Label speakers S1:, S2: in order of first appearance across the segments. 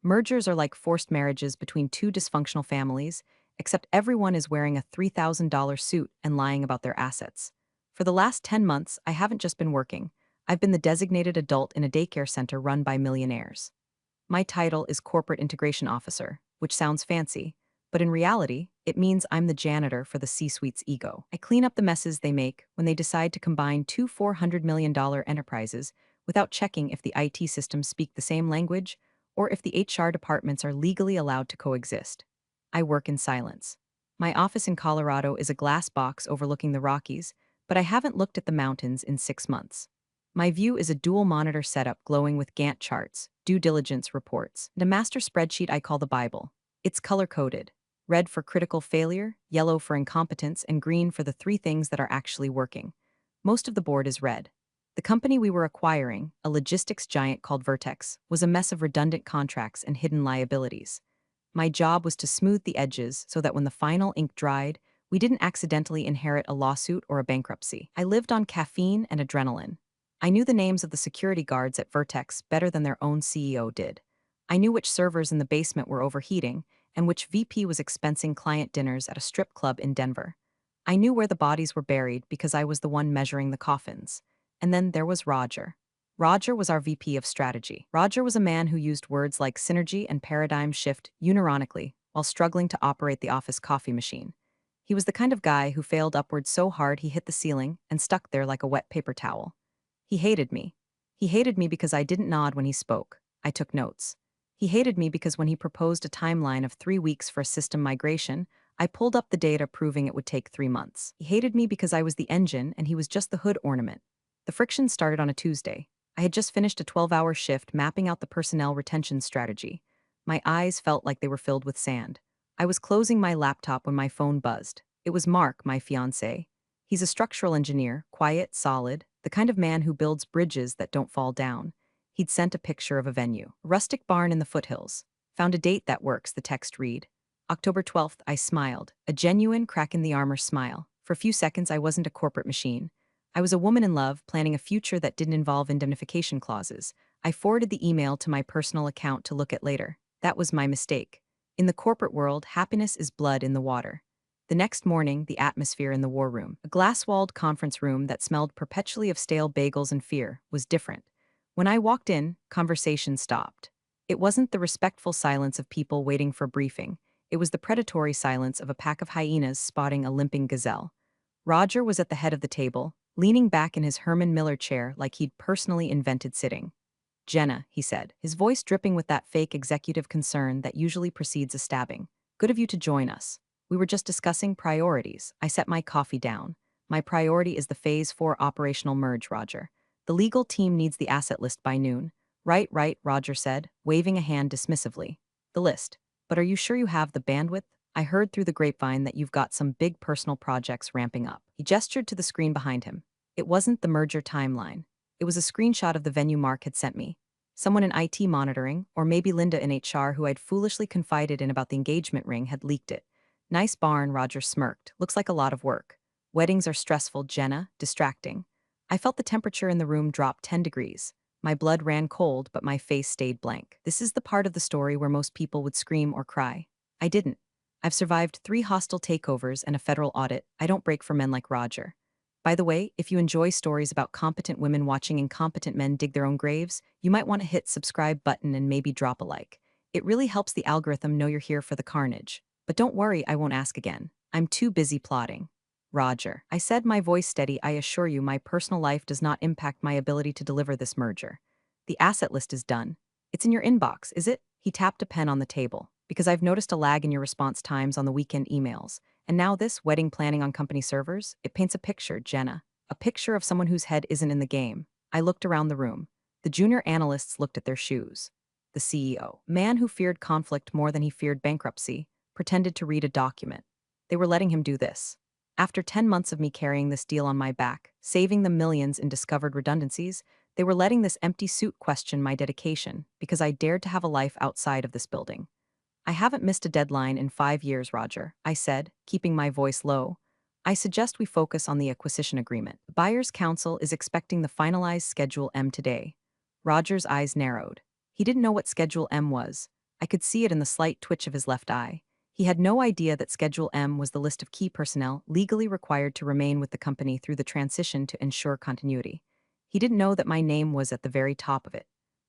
S1: Mergers are like forced marriages between two dysfunctional families, except everyone is wearing a $3,000 suit and lying about their assets. For the last 10 months, I haven't just been working. I've been the designated adult in a daycare center run by millionaires. My title is Corporate Integration Officer, which sounds fancy, but in reality, it means I'm the janitor for the C-suite's ego. I clean up the messes they make when they decide to combine two $400 million enterprises without checking if the IT systems speak the same language or if the HR departments are legally allowed to coexist. I work in silence. My office in Colorado is a glass box overlooking the Rockies, but I haven't looked at the mountains in 6 months. My view is a dual monitor setup glowing with Gantt charts, due diligence reports, and a master spreadsheet I call the Bible. It's color-coded: red for critical failure, yellow for incompetence, and green for the three things that are actually working. Most of the board is red. The company we were acquiring, a logistics giant called Vertex, was a mess of redundant contracts and hidden liabilities. My job was to smooth the edges so that when the final ink dried, we didn't accidentally inherit a lawsuit or a bankruptcy. I lived on caffeine and adrenaline. I knew the names of the security guards at Vertex better than their own CEO did. I knew which servers in the basement were overheating and which VP was expensing client dinners at a strip club in Denver. I knew where the bodies were buried because I was the one measuring the coffins. And then there was Roger. Roger was our VP of strategy. Roger was a man who used words like synergy and paradigm shift unironically while struggling to operate the office coffee machine. He was the kind of guy who failed upwards so hard he hit the ceiling and stuck there like a wet paper towel. He hated me. He hated me because I didn't nod when he spoke. I took notes. He hated me because when he proposed a timeline of 3 weeks for a system migration, I pulled up the data proving it would take 3 months. He hated me because I was the engine and he was just the hood ornament. The friction started on a Tuesday. I had just finished a 12-hour shift mapping out the personnel retention strategy. My eyes felt like they were filled with sand. I was closing my laptop when my phone buzzed. It was Mark, my fiancé. He's a structural engineer, quiet, solid, the kind of man who builds bridges that don't fall down. He'd sent a picture of a venue, a rustic barn in the foothills. Found a date that works, the text read. October 12th, I smiled, a genuine crack-in-the-armor smile. For a few seconds, I wasn't a corporate machine. I was a woman in love, planning a future that didn't involve indemnification clauses. I forwarded the email to my personal account to look at later. That was my mistake. In the corporate world, happiness is blood in the water. The next morning, the atmosphere in the war room, a glass-walled conference room that smelled perpetually of stale bagels and fear, was different. When I walked in, conversation stopped. It wasn't the respectful silence of people waiting for a briefing. It was the predatory silence of a pack of hyenas spotting a limping gazelle. Roger was at the head of the table, leaning back in his Herman Miller chair like he'd personally invented sitting. "Jenna," he said, his voice dripping with that fake executive concern that usually precedes a stabbing. "Good of you to join us. We were just discussing priorities." I set my coffee down. "My priority is the Phase 4 operational merge, Roger. The legal team needs the asset list by noon." Right, Roger said, waving a hand dismissively. "The list. But are you sure you have the bandwidth? I heard through the grapevine that you've got some big personal projects ramping up." He gestured to the screen behind him. It wasn't the merger timeline. It was a screenshot of the venue Mark had sent me. Someone in IT monitoring, or maybe Linda in HR who I'd foolishly confided in about the engagement ring, had leaked it. "Nice barn," Roger smirked. "Looks like a lot of work." "Weddings are stressful, Jenna, distracting." I felt the temperature in the room drop 10 degrees. My blood ran cold, but my face stayed blank. This is the part of the story where most people would scream or cry. I didn't. I've survived 3 hostile takeovers and a federal audit. I don't break for men like Roger. By the way, if you enjoy stories about competent women watching incompetent men dig their own graves, you might want to hit subscribe button and maybe drop a like. It really helps the algorithm know you're here for the carnage. But don't worry, I won't ask again. I'm too busy plotting. "Roger," I said, my voice steady, "I assure you my personal life does not impact my ability to deliver this merger. The asset list is done. It's in your inbox, is it?" He tapped a pen on the table. "Because I've noticed a lag in your response times on the weekend emails. And now this wedding planning on company servers, it paints a picture, Jenna. A picture of someone whose head isn't in the game." I looked around the room. The junior analysts looked at their shoes. The CEO, man who feared conflict more than he feared bankruptcy, pretended to read a document. They were letting him do this. After 10 months of me carrying this deal on my back, saving them millions in discovered redundancies, they were letting this empty suit question my dedication because I dared to have a life outside of this building. "I haven't missed a deadline in 5 years, Roger," I said, keeping my voice low. "I suggest we focus on the acquisition agreement. The Buyer's Council is expecting the finalized Schedule M today." Roger's eyes narrowed. He didn't know what Schedule M was. I could see it in the slight twitch of his left eye. He had no idea that Schedule M was the list of key personnel legally required to remain with the company through the transition to ensure continuity. He didn't know that my name was at the very top of it.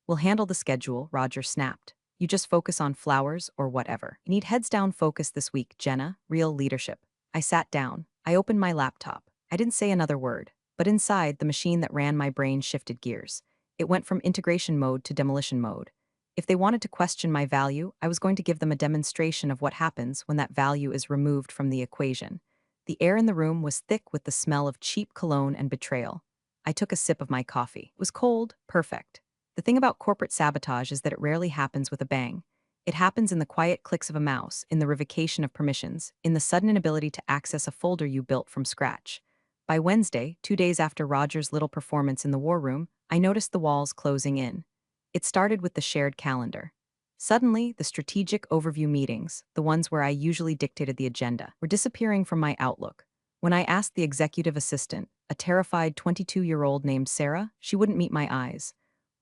S1: "We'll handle the schedule," Roger snapped. "You just focus on flowers or whatever. You need heads down focus this week, Jenna, real leadership." I sat down. I opened my laptop. I didn't say another word, but inside, the machine that ran my brain shifted gears. It went from integration mode to demolition mode. If they wanted to question my value, I was going to give them a demonstration of what happens when that value is removed from the equation. The air in the room was thick with the smell of cheap cologne and betrayal. I took a sip of my coffee. It was cold, perfect. The thing about corporate sabotage is that it rarely happens with a bang. It happens in the quiet clicks of a mouse, in the revocation of permissions, in the sudden inability to access a folder you built from scratch. By Wednesday, 2 days after Roger's little performance in the war room, I noticed the walls closing in. It started with the shared calendar. Suddenly, the strategic overview meetings, the ones where I usually dictated the agenda, were disappearing from my Outlook. When I asked the executive assistant, a terrified 22-year-old named Sarah, she wouldn't meet my eyes.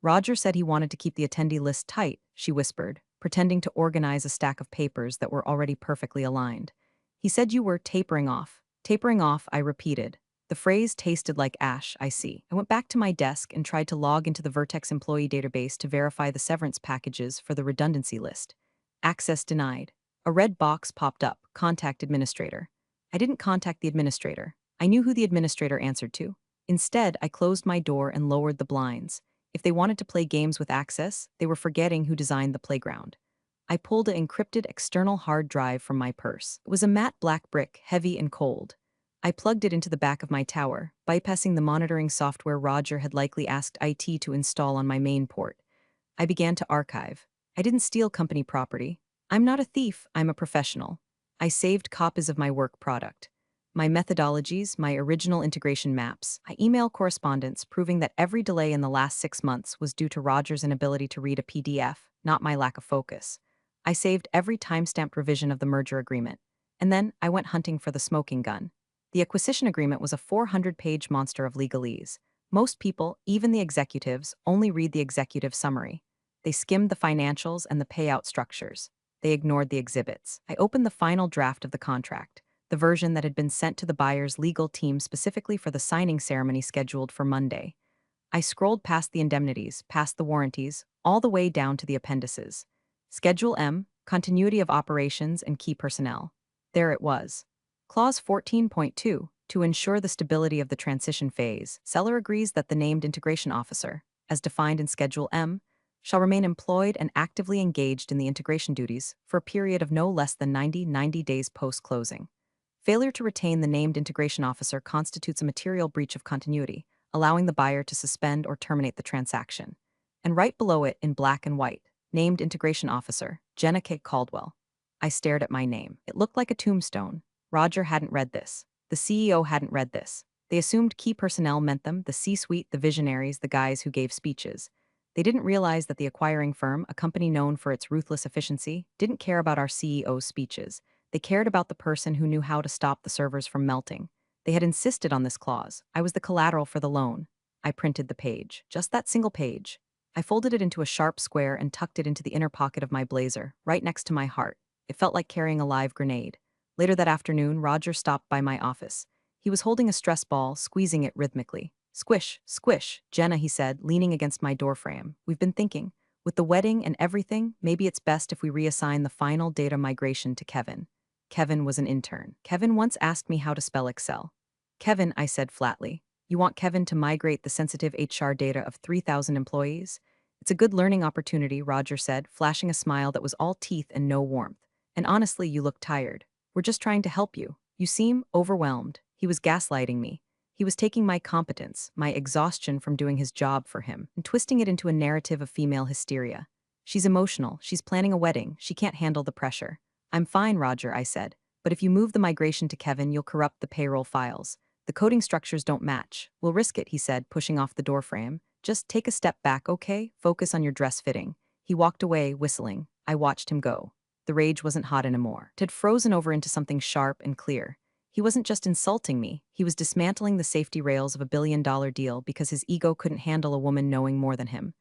S1: "Roger said he wanted to keep the attendee list tight," she whispered, pretending to organize a stack of papers that were already perfectly aligned. "He said you were tapering off." "Tapering off," I repeated. The phrase tasted like ash, I see. I went back to my desk and tried to log into the Vertex employee database to verify the severance packages for the redundancy list. Access denied. A red box popped up, "Contact administrator." I didn't contact the administrator. I knew who the administrator answered to. Instead, I closed my door and lowered the blinds. If they wanted to play games with access, they were forgetting who designed the playground. I pulled an encrypted external hard drive from my purse. It was a matte black brick, heavy and cold. I plugged it into the back of my tower, bypassing the monitoring software Roger had likely asked IT to install on my main port. I began to archive. I didn't steal company property. I'm not a thief, I'm a professional. I saved copies of my work product. My methodologies, my original integration maps, my email correspondence proving that every delay in the last 6 months was due to Roger's inability to read a PDF, not my lack of focus. I saved every timestamped revision of the merger agreement. And then I went hunting for the smoking gun. The acquisition agreement was a 400-page monster of legalese. Most people, even the executives, only read the executive summary. They skimmed the financials and the payout structures. They ignored the exhibits. I opened the final draft of the contract, the version that had been sent to the buyer's legal team specifically for the signing ceremony scheduled for Monday. I scrolled past the indemnities, past the warranties, all the way down to the appendices. Schedule M, continuity of operations and key personnel. There it was. Clause 14.2, to ensure the stability of the transition phase, seller agrees that the named integration officer, as defined in Schedule M, shall remain employed and actively engaged in the integration duties for a period of no less than 90 days post-closing. Failure to retain the named integration officer constitutes a material breach of continuity, allowing the buyer to suspend or terminate the transaction. And right below it, in black and white, named integration officer, Jenna K. Caldwell. I stared at my name. It looked like a tombstone. Roger hadn't read this. The CEO hadn't read this. They assumed key personnel meant them, the C-suite, the visionaries, the guys who gave speeches. They didn't realize that the acquiring firm, a company known for its ruthless efficiency, didn't care about our CEO's speeches. They cared about the person who knew how to stop the servers from melting. They had insisted on this clause. I was the collateral for the loan. I printed the page. Just that single page. I folded it into a sharp square and tucked it into the inner pocket of my blazer, right next to my heart. It felt like carrying a live grenade. Later that afternoon, Roger stopped by my office. He was holding a stress ball, squeezing it rhythmically. "Squish, squish, Jenna," he said, leaning against my doorframe. "We've been thinking. With the wedding and everything, maybe it's best if we reassign the final data migration to Kevin." Kevin was an intern. Kevin once asked me how to spell Excel. "Kevin," I said flatly. "You want Kevin to migrate the sensitive HR data of 3,000 employees?" "It's a good learning opportunity," Roger said, flashing a smile that was all teeth and no warmth. "And honestly, you look tired. We're just trying to help you. You seem overwhelmed." He was gaslighting me. He was taking my competence, my exhaustion from doing his job for him, and twisting it into a narrative of female hysteria. "She's emotional. She's planning a wedding. She can't handle the pressure." "I'm fine, Roger," I said. "But if you move the migration to Kevin, you'll corrupt the payroll files. The coding structures don't match." "We'll risk it," he said, pushing off the doorframe. "Just take a step back, okay? Focus on your dress fitting." He walked away, whistling. I watched him go. The rage wasn't hot anymore. It had frozen over into something sharp and clear. He wasn't just insulting me, he was dismantling the safety rails of a billion-dollar deal because his ego couldn't handle a woman knowing more than him.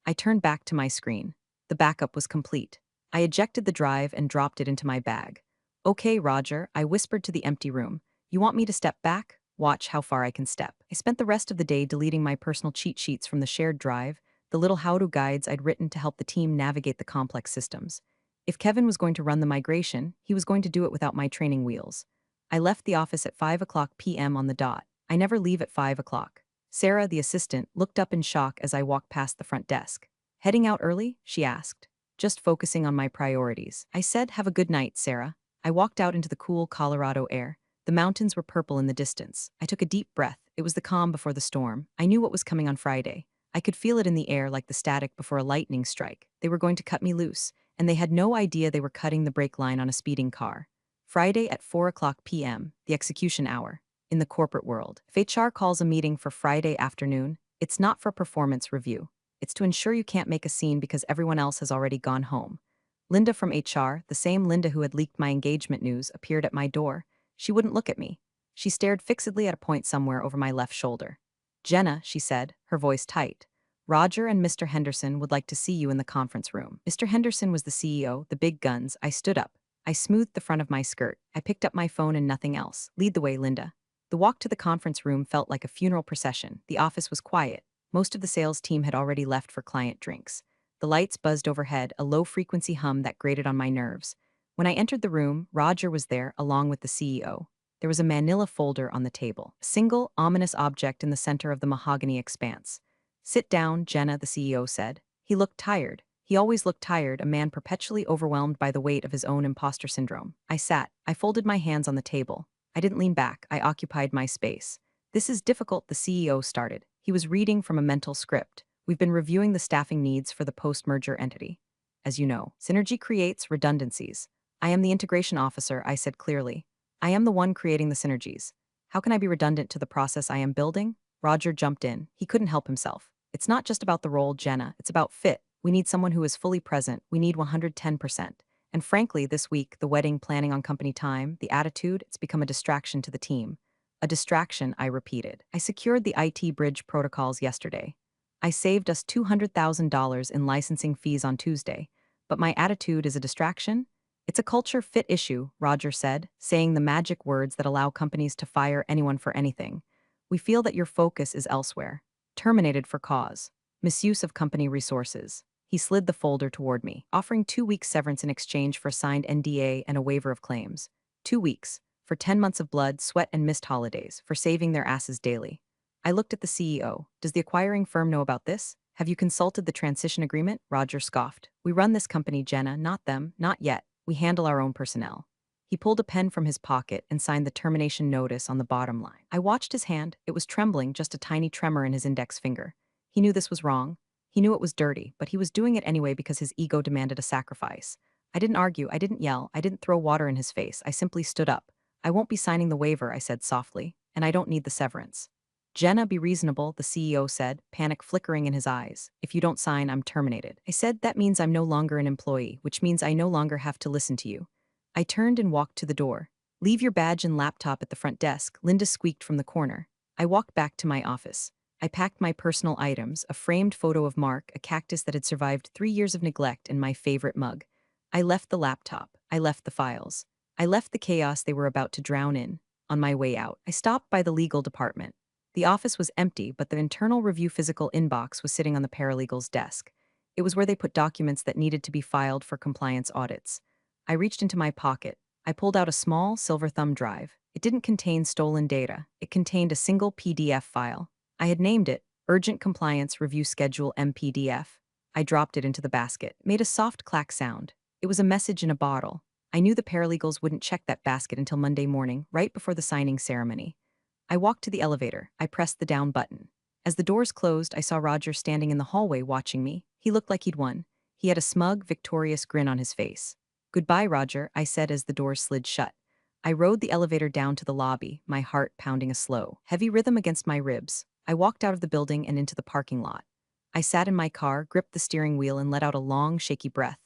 S1: I turned back to my screen. The backup was complete. I ejected the drive and dropped it into my bag. Okay, Roger, I whispered to the empty room. You want me to step back? Watch how far I can step. I spent the rest of the day deleting my personal cheat sheets from the shared drive, the little how-to guides I'd written to help the team navigate the complex systems. If Kevin was going to run the migration, he was going to do it without my training wheels. I left the office at 5 o'clock p.m. on the dot. I never leave at 5 o'clock. Sarah, the assistant, looked up in shock as I walked past the front desk. Heading out early? She asked. Just focusing on my priorities. I said, have a good night, Sarah. I walked out into the cool Colorado air. The mountains were purple in the distance. I took a deep breath. It was the calm before the storm. I knew what was coming on Friday. I could feel it in the air like the static before a lightning strike. They were going to cut me loose, and they had no idea they were cutting the brake line on a speeding car. Friday at 4 o'clock p.m., the execution hour. In the corporate world, if HR calls a meeting for Friday afternoon, it's not for performance review. It's to ensure you can't make a scene because everyone else has already gone home. Linda from HR, the same Linda who had leaked my engagement news, appeared at my door. She wouldn't look at me. She stared fixedly at a point somewhere over my left shoulder. Jenna, she said, her voice tight. Roger and Mr. Henderson would like to see you in the conference room. Mr. Henderson was the CEO, the big guns. I stood up. I smoothed the front of my skirt. I picked up my phone and nothing else. Lead the way, Linda. The walk to the conference room felt like a funeral procession. The office was quiet. Most of the sales team had already left for client drinks. The lights buzzed overhead, a low-frequency hum that grated on my nerves. When I entered the room, Roger was there, along with the CEO. There was a manila folder on the table, a single, ominous object in the center of the mahogany expanse. Sit down, Jenna, the CEO said. He looked tired. He always looked tired, a man perpetually overwhelmed by the weight of his own imposter syndrome. I sat. I folded my hands on the table. I didn't lean back. I occupied my space. This is difficult, the CEO started. He was reading from a mental script. We've been reviewing the staffing needs for the post-merger entity. As you know, synergy creates redundancies. I am the integration officer, I said clearly. I am the one creating the synergies. How can I be redundant to the process I am building? Roger jumped in. He couldn't help himself. It's not just about the role, Jenna. It's about fit. We need someone who is fully present. We need 110%. And frankly, this week, the wedding planning on company time, the attitude, it's become a distraction to the team. A distraction, I repeated. I secured the IT bridge protocols yesterday. I saved us $200,000 in licensing fees on Tuesday. But my attitude is a distraction? It's a culture fit issue, Roger said, saying the magic words that allow companies to fire anyone for anything. We feel that your focus is elsewhere. Terminated for cause. Misuse of company resources. He slid the folder toward me, offering 2 weeks severance in exchange for a signed NDA and a waiver of claims. 2 weeks. For 10 months of blood, sweat, and missed holidays, for saving their asses daily. I looked at the CEO. Does the acquiring firm know about this? Have you consulted the transition agreement? Roger scoffed. We run this company, Jenna, not them, not yet. We handle our own personnel. He pulled a pen from his pocket and signed the termination notice on the bottom line. I watched his hand. It was trembling, just a tiny tremor in his index finger. He knew this was wrong. He knew it was dirty, but he was doing it anyway because his ego demanded a sacrifice. I didn't argue, I didn't yell, I didn't throw water in his face. I simply stood up. I won't be signing the waiver, I said softly, and I don't need the severance. Jenna, be reasonable, the CEO said, panic flickering in his eyes. If you don't sign, I'm terminated. I said, that means I'm no longer an employee, which means I no longer have to listen to you. I turned and walked to the door. Leave your badge and laptop at the front desk, Linda squeaked from the corner. I walked back to my office. I packed my personal items, a framed photo of Mark, a cactus that had survived 3 years of neglect, and my favorite mug. I left the laptop. I left the files. I left the chaos they were about to drown in. On my way out, I stopped by the legal department. The office was empty, but the internal review physical inbox was sitting on the paralegal's desk. It was where they put documents that needed to be filed for compliance audits. I reached into my pocket. I pulled out a small silver thumb drive. It didn't contain stolen data. It contained a single PDF file. I had named it Urgent Compliance Review Schedule MPDF. I dropped it into the basket, made a soft clack sound. It was a message in a bottle. I knew the paralegals wouldn't check that basket until Monday morning, right before the signing ceremony. I walked to the elevator. I pressed the down button. As the doors closed, I saw Roger standing in the hallway watching me. He looked like he'd won. He had a smug, victorious grin on his face. Goodbye, Roger, I said as the doors slid shut. I rode the elevator down to the lobby, my heart pounding a slow, heavy rhythm against my ribs. I walked out of the building and into the parking lot. I sat in my car, gripped the steering wheel, and let out a long, shaky breath.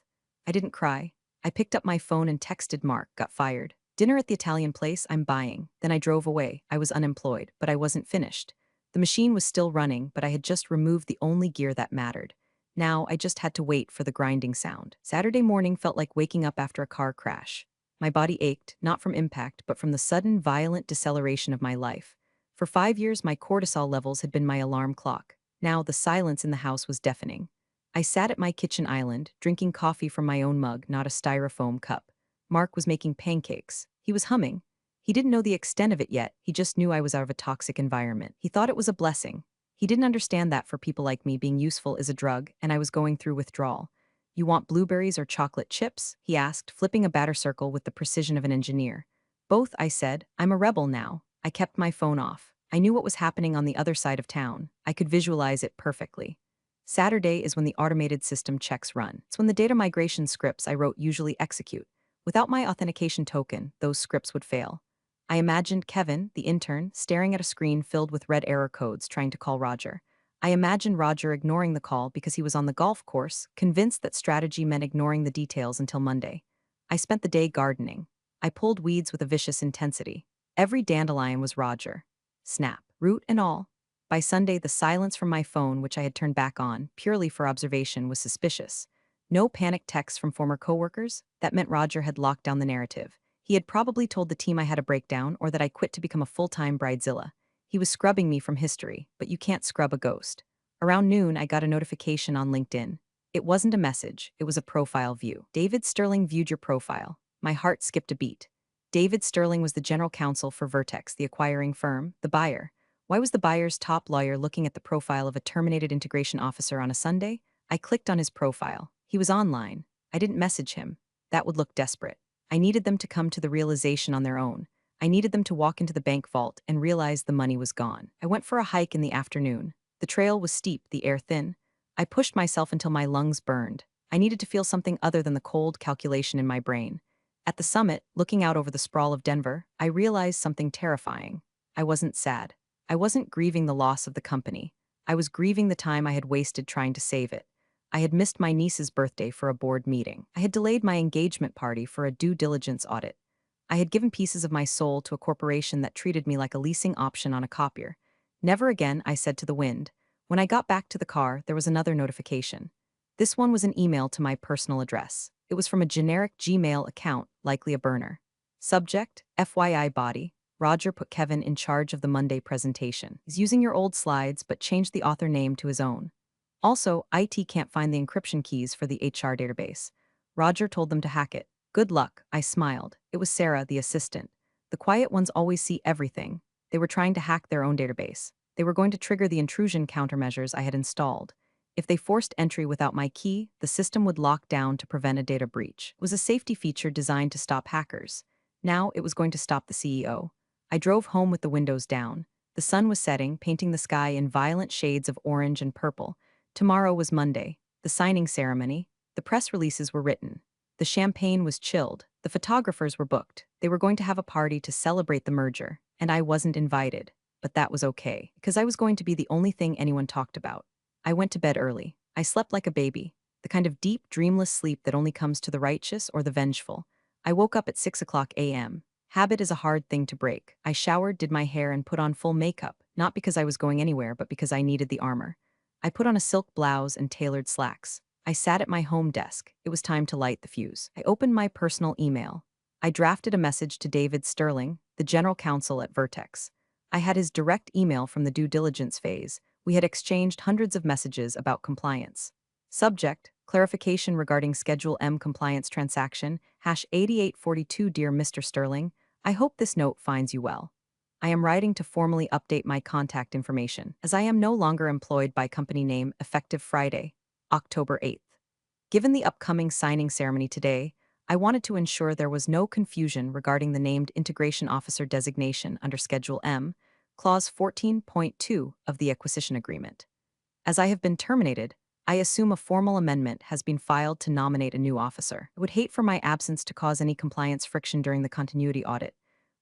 S1: I didn't cry. I picked up my phone and texted Mark, got fired. Dinner at the Italian place, I'm buying. Then I drove away. I was unemployed, but I wasn't finished. The machine was still running, but I had just removed the only gear that mattered. Now I just had to wait for the grinding sound. Saturday morning felt like waking up after a car crash. My body ached, not from impact, but from the sudden, violent deceleration of my life. For 5 years, my cortisol levels had been my alarm clock. Now the silence in the house was deafening. I sat at my kitchen island, drinking coffee from my own mug, not a styrofoam cup. Mark was making pancakes. He was humming. He didn't know the extent of it yet, he just knew I was out of a toxic environment. He thought it was a blessing. He didn't understand that for people like me, being useful is a drug, and I was going through withdrawal. "You want blueberries or chocolate chips?" he asked, flipping a batter circle with the precision of an engineer. "Both," I said. "I'm a rebel now." I kept my phone off. I knew what was happening on the other side of town. I could visualize it perfectly. Saturday is when the automated system checks run. It's when the data migration scripts I wrote usually execute. Without my authentication token, those scripts would fail. I imagined Kevin, the intern, staring at a screen filled with red error codes trying to call Roger. I imagined Roger ignoring the call because he was on the golf course, convinced that strategy meant ignoring the details until Monday. I spent the day gardening. I pulled weeds with a vicious intensity. Every dandelion was Roger. Snap, root and all. By Sunday, the silence from my phone, which I had turned back on, purely for observation, was suspicious. No panicked texts from former coworkers. That meant Roger had locked down the narrative. He had probably told the team I had a breakdown or that I quit to become a full-time bridezilla. He was scrubbing me from history, but you can't scrub a ghost. Around noon, I got a notification on LinkedIn. It wasn't a message, it was a profile view. "David Sterling viewed your profile." My heart skipped a beat. David Sterling was the general counsel for Vertex, the acquiring firm, the buyer. Why was the buyer's top lawyer looking at the profile of a terminated integration officer on a Sunday? I clicked on his profile. He was online. I didn't message him. That would look desperate. I needed them to come to the realization on their own. I needed them to walk into the bank vault and realize the money was gone. I went for a hike in the afternoon. The trail was steep, the air thin. I pushed myself until my lungs burned. I needed to feel something other than the cold calculation in my brain. At the summit, looking out over the sprawl of Denver, I realized something terrifying. I wasn't sad. I wasn't grieving the loss of the company. I was grieving the time I had wasted trying to save it. I had missed my niece's birthday for a board meeting. I had delayed my engagement party for a due diligence audit. I had given pieces of my soul to a corporation that treated me like a leasing option on a copier. "Never again," I said to the wind. When I got back to the car, there was another notification. This one was an email to my personal address. It was from a generic Gmail account, likely a burner. Subject, FYI body. Roger put Kevin in charge of the Monday presentation. He's using your old slides, but changed the author name to his own. Also, IT can't find the encryption keys for the HR database. Roger told them to hack it. Good luck, I smiled. It was Sarah, the assistant. The quiet ones always see everything. They were trying to hack their own database. They were going to trigger the intrusion countermeasures I had installed. If they forced entry without my key, the system would lock down to prevent a data breach. It was a safety feature designed to stop hackers. Now it was going to stop the CEO. I drove home with the windows down. The sun was setting, painting the sky in violent shades of orange and purple. Tomorrow was Monday, the signing ceremony. The press releases were written. The champagne was chilled. The photographers were booked. They were going to have a party to celebrate the merger, and I wasn't invited. But that was okay, because I was going to be the only thing anyone talked about. I went to bed early. I slept like a baby, the kind of deep, dreamless sleep that only comes to the righteous or the vengeful. I woke up at 6 a.m. Habit is a hard thing to break. I showered, did my hair, and put on full makeup, not because I was going anywhere, but because I needed the armor. I put on a silk blouse and tailored slacks. I sat at my home desk. It was time to light the fuse. I opened my personal email. I drafted a message to David Sterling, the general counsel at Vertex. I had his direct email from the due diligence phase. We had exchanged hundreds of messages about compliance. Subject, clarification regarding Schedule M compliance transaction, #8842. Dear Mr. Sterling, I hope this note finds you well. I am writing to formally update my contact information, as I am no longer employed by company name effective Friday, October 8th. Given the upcoming signing ceremony today, I wanted to ensure there was no confusion regarding the named Integration Officer designation under Schedule M, Clause 14.2 of the Acquisition Agreement. As I have been terminated, I assume a formal amendment has been filed to nominate a new officer. I would hate for my absence to cause any compliance friction during the continuity audit.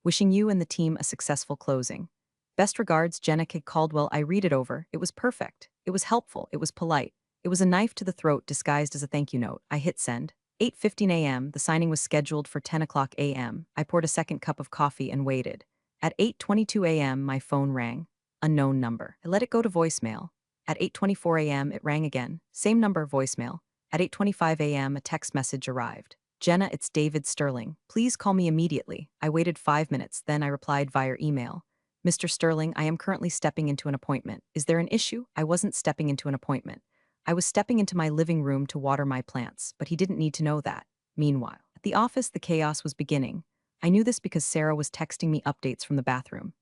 S1: Wishing you and the team a successful closing. Best regards, Jenna K. Caldwell. I read it over. It was perfect. It was helpful. It was polite. It was a knife to the throat disguised as a thank you note. I hit send. 8:15 a.m. The signing was scheduled for 10 a.m. I poured a second cup of coffee and waited. At 8:22 a.m. my phone rang. Unknown number. I let it go to voicemail. At 8:24 a.m., it rang again. Same number, voicemail. At 8:25 a.m., a text message arrived. Jenna, it's David Sterling. Please call me immediately. I waited 5 minutes, then I replied via email. Mr. Sterling, I am currently stepping into an appointment. Is there an issue? I wasn't stepping into an appointment. I was stepping into my living room to water my plants, but he didn't need to know that. Meanwhile, at the office, the chaos was beginning. I knew this because Sarah was texting me updates from the bathroom.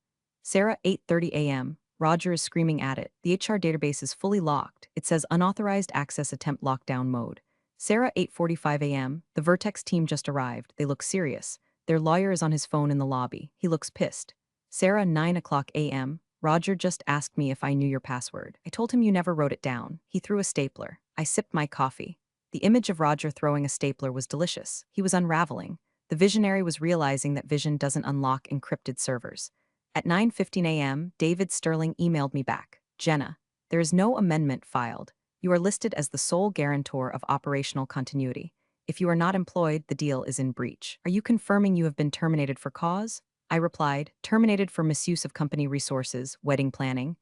S1: Sarah, 8:30 a.m. Roger is screaming at it. The HR database is fully locked. It says unauthorized access attempt lockdown mode. Sarah, 8:45 a.m. The Vertex team just arrived. They look serious. Their lawyer is on his phone in the lobby. He looks pissed. Sarah, 9 o'clock a.m. Roger just asked me if I knew your password. I told him you never wrote it down. He threw a stapler. I sipped my coffee. The image of Roger throwing a stapler was delicious. He was unraveling. The visionary was realizing that vision doesn't unlock encrypted servers. At 9:15 a.m., David Sterling emailed me back. Jenna, there is no amendment filed. You are listed as the sole guarantor of operational continuity. If you are not employed, the deal is in breach. Are you confirming you have been terminated for cause? I replied, terminated for misuse of company resources, wedding planning.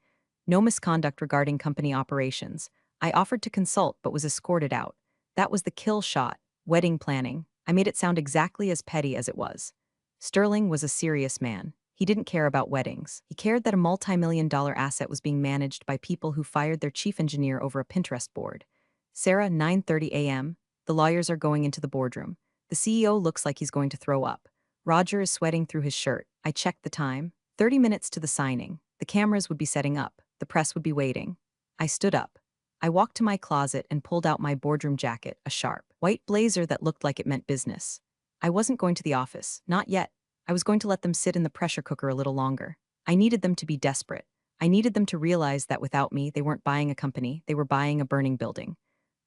S1: No misconduct regarding company operations. I offered to consult but was escorted out. That was the kill shot, wedding planning. I made it sound exactly as petty as it was. Sterling was a serious man. He didn't care about weddings. He cared that a multi-million-dollar asset was being managed by people who fired their chief engineer over a Pinterest board. Sarah, 9:30 a.m. The lawyers are going into the boardroom. The CEO looks like he's going to throw up. Roger is sweating through his shirt. I checked the time. 30 minutes to the signing. The cameras would be setting up. The press would be waiting. I stood up. I walked to my closet and pulled out my boardroom jacket, a sharp, white blazer that looked like it meant business. I wasn't going to the office, not yet. I was going to let them sit in the pressure cooker a little longer. I needed them to be desperate. I needed them to realize that without me, they weren't buying a company, they were buying a burning building.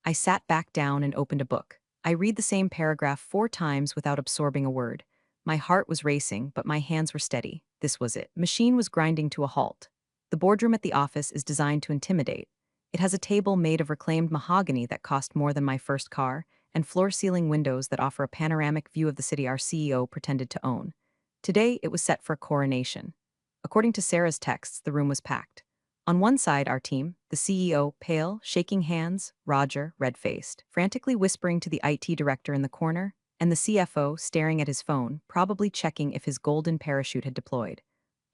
S1: I sat back down and opened a book. I read the same paragraph 4 times without absorbing a word. My heart was racing, but my hands were steady. This was it. Machine was grinding to a halt. The boardroom at the office is designed to intimidate. It has a table made of reclaimed mahogany that cost more than my first car, and floor-ceiling windows that offer a panoramic view of the city our CEO pretended to own. Today, it was set for a coronation. According to Sarah's texts, the room was packed. On one side, our team, the CEO, pale, shaking hands, Roger, red-faced, frantically whispering to the IT director in the corner, and the CFO staring at his phone, probably checking if his golden parachute had deployed.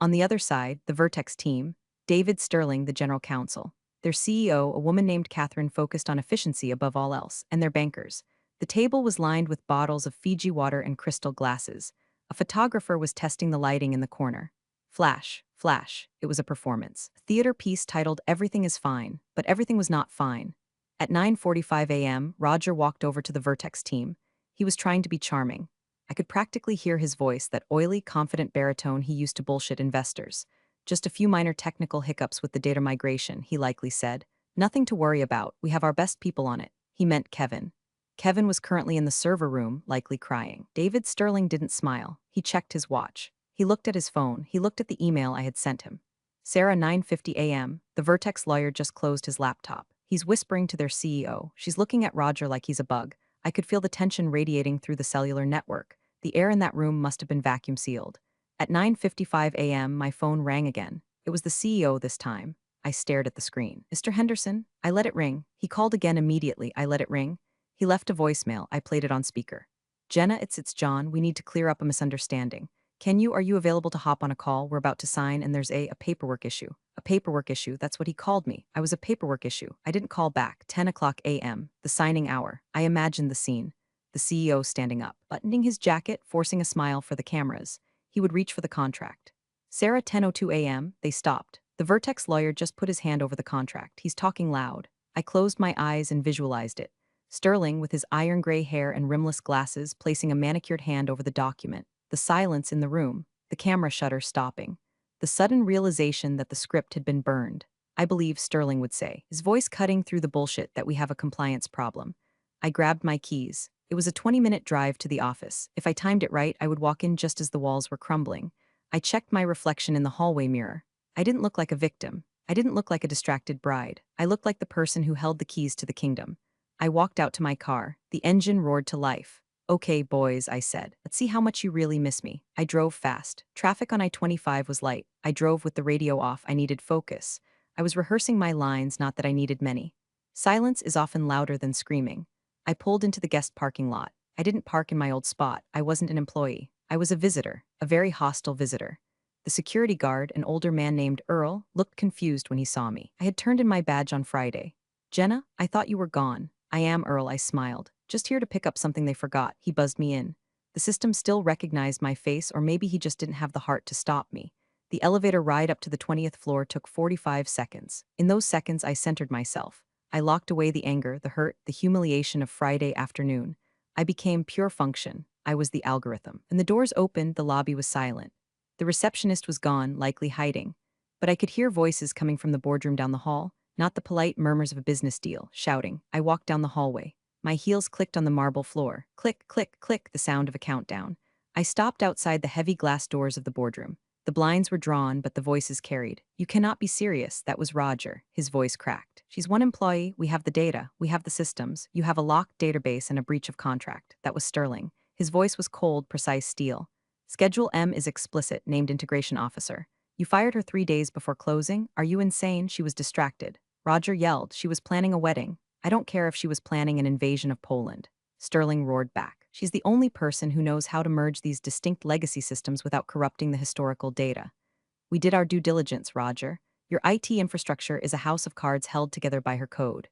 S1: On the other side, the Vertex team, David Sterling, the general counsel, their CEO, a woman named Catherine, focused on efficiency above all else, and their bankers. The table was lined with bottles of Fiji water and crystal glasses. A photographer was testing the lighting in the corner. Flash, flash, it was a performance. A theater piece titled Everything is Fine, but everything was not fine. At 9:45 a.m., Roger walked over to the Vertex team. He was trying to be charming. I could practically hear his voice, that oily, confident baritone he used to bullshit investors. Just a few minor technical hiccups with the data migration, he likely said. Nothing to worry about, we have our best people on it. He meant Kevin. Kevin was currently in the server room, likely crying. David Sterling didn't smile. He checked his watch. He looked at his phone. He looked at the email I had sent him. Sarah, 9:50 a.m. The Vertex lawyer just closed his laptop. He's whispering to their CEO. She's looking at Roger like he's a bug. I could feel the tension radiating through the cellular network. The air in that room must have been vacuum sealed. At 9:55 a.m., my phone rang again. It was the CEO this time. I stared at the screen. Mr. Henderson? I let it ring. He called again immediately. I let it ring. He left a voicemail. I played it on speaker. Jenna, it's John. We need to clear up a misunderstanding. Are you available to hop on a call? We're about to sign and there's a paperwork issue. A paperwork issue, that's what he called me. I was a paperwork issue. I didn't call back. 10 o'clock a.m., the signing hour. I imagined the scene. The CEO standing up, buttoning his jacket, forcing a smile for the cameras. He would reach for the contract. Sarah, 10:02 a.m., they stopped. The Vertex lawyer just put his hand over the contract. He's talking loud. I closed my eyes and visualized it. Sterling, with his iron gray hair and rimless glasses, placing a manicured hand over the document. The silence in the room, the camera shutter stopping. The sudden realization that the script had been burned. I believe Sterling would say, his voice cutting through the bullshit, that we have a compliance problem. I grabbed my keys. It was a 20-minute drive to the office. If I timed it right, I would walk in just as the walls were crumbling. I checked my reflection in the hallway mirror. I didn't look like a victim. I didn't look like a distracted bride. I looked like the person who held the keys to the kingdom. I walked out to my car. The engine roared to life. Okay, boys, I said. Let's see how much you really miss me. I drove fast. Traffic on I-25 was light. I drove with the radio off. I needed focus. I was rehearsing my lines, not that I needed many. Silence is often louder than screaming. I pulled into the guest parking lot. I didn't park in my old spot. I wasn't an employee. I was a visitor, a very hostile visitor. The security guard, an older man named Earl, looked confused when he saw me. I had turned in my badge on Friday. Jenna, I thought you were gone. I am Earl, I smiled. Just here to pick up something they forgot. He buzzed me in. The system still recognized my face, or maybe he just didn't have the heart to stop me. The elevator ride up to the 20th floor took 45 seconds. In those seconds, I centered myself. I locked away the anger, the hurt, the humiliation of Friday afternoon. I became pure function. I was the algorithm. And the doors opened, the lobby was silent. The receptionist was gone, likely hiding. But I could hear voices coming from the boardroom down the hall, not the polite murmurs of a business deal, shouting. I walked down the hallway. My heels clicked on the marble floor. Click, click, click, the sound of a countdown. I stopped outside the heavy glass doors of the boardroom. The blinds were drawn, but the voices carried. You cannot be serious. That was Roger. His voice cracked. She's one employee. We have the data. We have the systems. You have a locked database and a breach of contract. That was Sterling. His voice was cold, precise steel. Schedule M is explicit, named integration officer. You fired her 3 days before closing? Are you insane? She was distracted. Roger yelled. She was planning a wedding. I don't care if she was planning an invasion of Poland. Sterling roared back. She's the only person who knows how to merge these distinct legacy systems without corrupting the historical data. We did our due diligence, Roger. Your IT infrastructure is a house of cards held together by her code.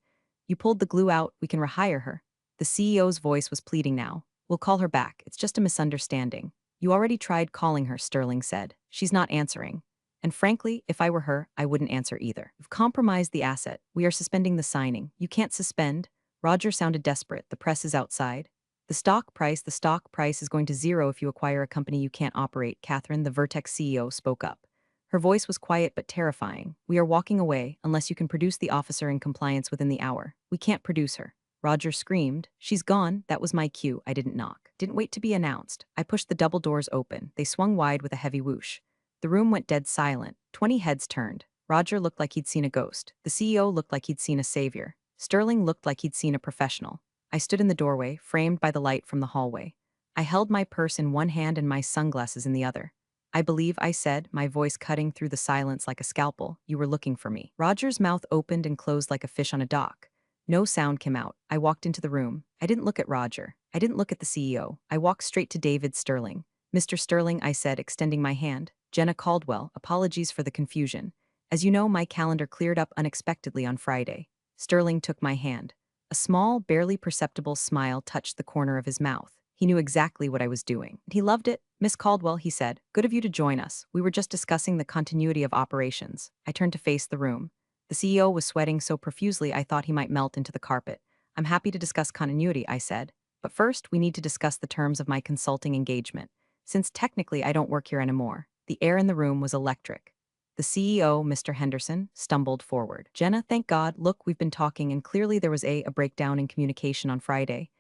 S1: You pulled the glue out, we can rehire her. The CEO's voice was pleading now. We'll call her back. It's just a misunderstanding. You already tried calling her, Sterling said. She's not answering. And frankly, if I were her, I wouldn't answer either. You've compromised the asset. We are suspending the signing. You can't suspend. Roger sounded desperate. The press is outside. The stock price is going to zero if you acquire a company you can't operate, Catherine, the Vertex CEO, spoke up. Her voice was quiet but terrifying. We are walking away unless you can produce the officer in compliance within the hour. We can't produce her. Roger screamed. She's gone. That was my cue. I didn't knock. Didn't wait to be announced. I pushed the double doors open. They swung wide with a heavy whoosh. The room went dead silent. 20 heads turned. Roger looked like he'd seen a ghost. The CEO looked like he'd seen a savior. Sterling looked like he'd seen a professional. I stood in the doorway, framed by the light from the hallway. I held my purse in one hand and my sunglasses in the other. I believe I said, my voice cutting through the silence like a scalpel, you were looking for me. Roger's mouth opened and closed like a fish on a dock. No sound came out. I walked into the room. I didn't look at Roger. I didn't look at the CEO. I walked straight to David Sterling. Mr. Sterling, I said, extending my hand. Jenna Caldwell, apologies for the confusion. As you know, my calendar cleared up unexpectedly on Friday. Sterling took my hand. A small, barely perceptible smile touched the corner of his mouth. He knew exactly what I was doing. He loved it. Miss Caldwell, he said, good of you to join us. We were just discussing the continuity of operations. I turned to face the room. The CEO was sweating so profusely I thought he might melt into the carpet. I'm happy to discuss continuity, I said. But first, we need to discuss the terms of my consulting engagement. Since technically I don't work here anymore. The air in the room was electric. The CEO, Mr. Henderson, stumbled forward. Jenna, thank God, look, we've been talking and clearly there was a breakdown in communication on Friday.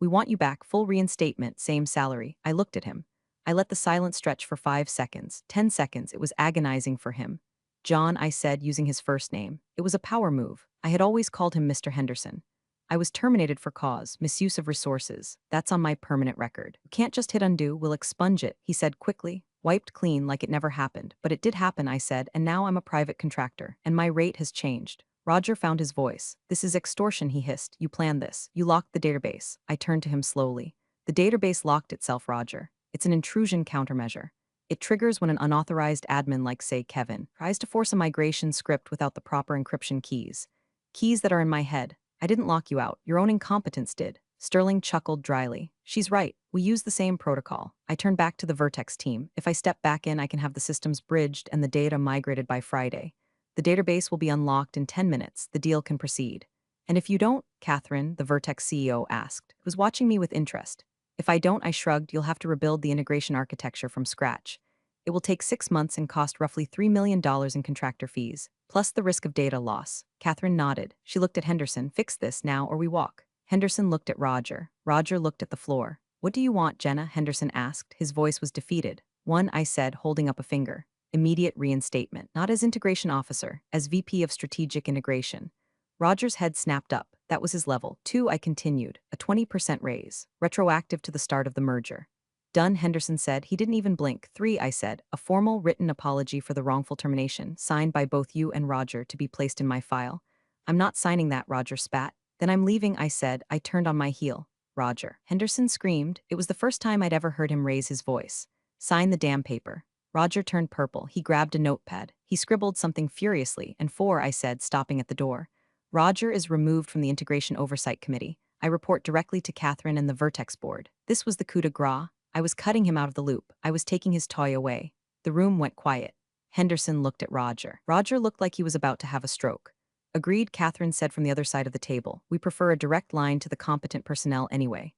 S1: We want you back, full reinstatement, same salary. I looked at him. I let the silence stretch for 5 seconds, 10 seconds. It was agonizing for him. John, I said, using his first name. It was a power move. I had always called him Mr. Henderson. I was terminated for cause, misuse of resources. That's on my permanent record. You can't just hit undo, we'll expunge it, he said quickly, wiped clean like it never happened. But it did happen, I said, and now I'm a private contractor, and my rate has changed. Roger found his voice. This is extortion, he hissed. You planned this. You locked the database. I turned to him slowly. The database locked itself, Roger. It's an intrusion countermeasure. It triggers when an unauthorized admin like, say, Kevin, tries to force a migration script without the proper encryption keys. Keys that are in my head. I didn't lock you out. Your own incompetence did. Sterling chuckled dryly. She's right. We use the same protocol. I turned back to the Vertex team. If I step back in, I can have the systems bridged and the data migrated by Friday. The database will be unlocked in 10 minutes. The deal can proceed. And if you don't, Catherine, the Vertex CEO asked, was watching me with interest. If I don't, I shrugged, you'll have to rebuild the integration architecture from scratch. It will take 6 months and cost roughly $3 million in contractor fees, plus the risk of data loss. Catherine nodded. She looked at Henderson. Fix this now or we walk. Henderson looked at Roger. Roger looked at the floor. What do you want, Jenna? Henderson asked. His voice was defeated. 1, I said, holding up a finger. Immediate reinstatement. Not as integration officer, as VP of strategic integration. Roger's head snapped up. That was his level. 2, I continued. A 20% raise, retroactive to the start of the merger. Done, Henderson said. He didn't even blink. 3, I said. A formal written apology for the wrongful termination, signed by both you and Roger, to be placed in my file. I'm not signing that, Roger spat. Then I'm leaving, I said. I turned on my heel. Roger. Henderson screamed. It was the first time I'd ever heard him raise his voice. Sign the damn paper. Roger turned purple. He grabbed a notepad. He scribbled something furiously. And 4, I said, stopping at the door. Roger is removed from the Integration Oversight Committee. I report directly to Catherine and the Vertex board. This was the coup de grace. I was cutting him out of the loop. I was taking his toy away. The room went quiet. Henderson looked at Roger. Roger looked like he was about to have a stroke. Agreed, Catherine said from the other side of the table. We prefer a direct line to the competent personnel anyway.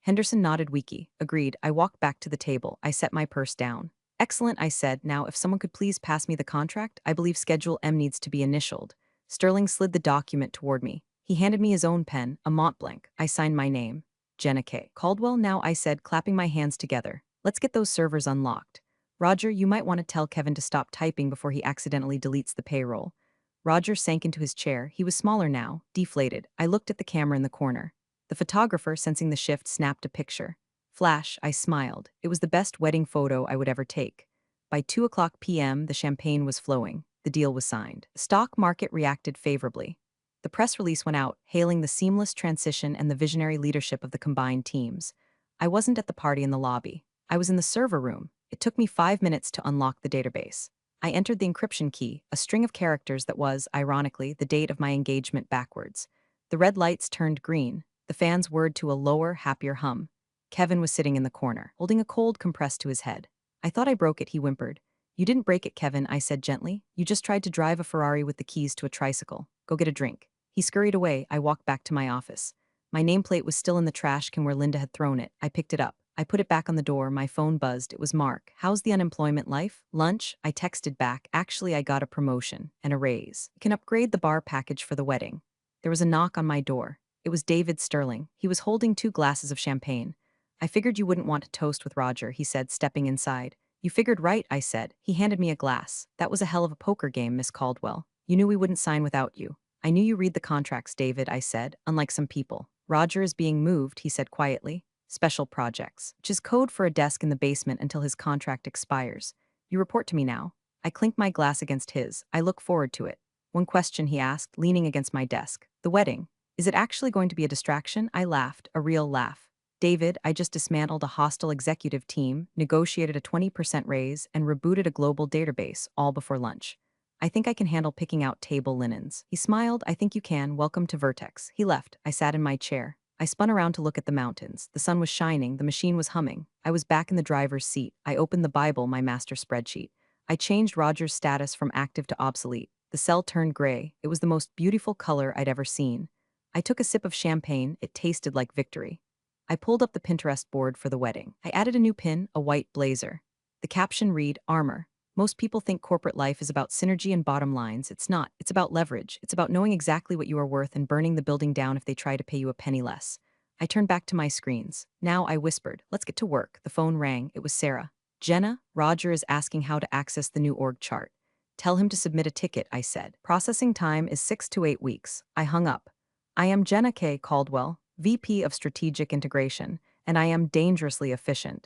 S1: Henderson nodded weakly. Agreed. I walked back to the table. I set my purse down. Excellent, I said. Now, if someone could please pass me the contract, I believe Schedule M needs to be initialed. Sterling slid the document toward me. He handed me his own pen, a Montblanc. I signed my name. Jenna K. Caldwell. Now, I said, clapping my hands together. Let's get those servers unlocked. Roger, you might want to tell Kevin to stop typing before he accidentally deletes the payroll. Roger sank into his chair. He was smaller now, deflated. I looked at the camera in the corner. The photographer, sensing the shift, snapped a picture. Flash, I smiled. It was the best wedding photo I would ever take. By 2:00 p.m., the champagne was flowing. The deal was signed. The stock market reacted favorably. The press release went out, hailing the seamless transition and the visionary leadership of the combined teams. I wasn't at the party in the lobby. I was in the server room. It took me 5 minutes to unlock the database. I entered the encryption key, a string of characters that was, ironically, the date of my engagement backwards. The red lights turned green. The fans whirred to a lower, happier hum. Kevin was sitting in the corner, holding a cold compressed to his head. I thought I broke it, he whimpered. You didn't break it, Kevin, I said gently. You just tried to drive a Ferrari with the keys to a tricycle. Go get a drink. He scurried away. I walked back to my office. My nameplate was still in the trash can where Linda had thrown it. I picked it up. I put it back on the door. My phone buzzed. It was Mark. How's the unemployment life? Lunch? I texted back. Actually, I got a promotion and a raise. You can upgrade the bar package for the wedding. There was a knock on my door. It was David Sterling. He was holding 2 glasses of champagne. I figured you wouldn't want to toast with Roger, he said, stepping inside. You figured right, I said. He handed me a glass. That was a hell of a poker game, Miss Caldwell. You knew we wouldn't sign without you. I knew you read the contracts, David, I said, unlike some people. Roger is being moved, he said quietly. Special projects, which is code for a desk in the basement until his contract expires. You report to me now. I clinked my glass against his. I look forward to it. One question, he asked, leaning against my desk. The wedding. Is it actually going to be a distraction? I laughed, a real laugh. David, I just dismantled a hostile executive team, negotiated a 20% raise, and rebooted a global database, all before lunch. I think I can handle picking out table linens. He smiled. I think you can. Welcome to Vertex. He left. I sat in my chair. I spun around to look at the mountains. The sun was shining. The machine was humming. I was back in the driver's seat. I opened the Bible, my master spreadsheet. I changed Roger's status from active to obsolete. The cell turned gray. It was the most beautiful color I'd ever seen. I took a sip of champagne. It tasted like victory. I pulled up the Pinterest board for the wedding. I added a new pin, a white blazer. The caption read, Armor. Most people think corporate life is about synergy and bottom lines. It's not. It's about leverage. It's about knowing exactly what you are worth and burning the building down if they try to pay you a penny less. I turned back to my screens. Now I whispered, let's get to work. The phone rang. It was Sarah. Jenna, Roger is asking how to access the new org chart. Tell him to submit a ticket, I said. Processing time is 6 to 8 weeks. I hung up. I am Jenna K. Caldwell, VP of Strategic Integration, and I am dangerously efficient.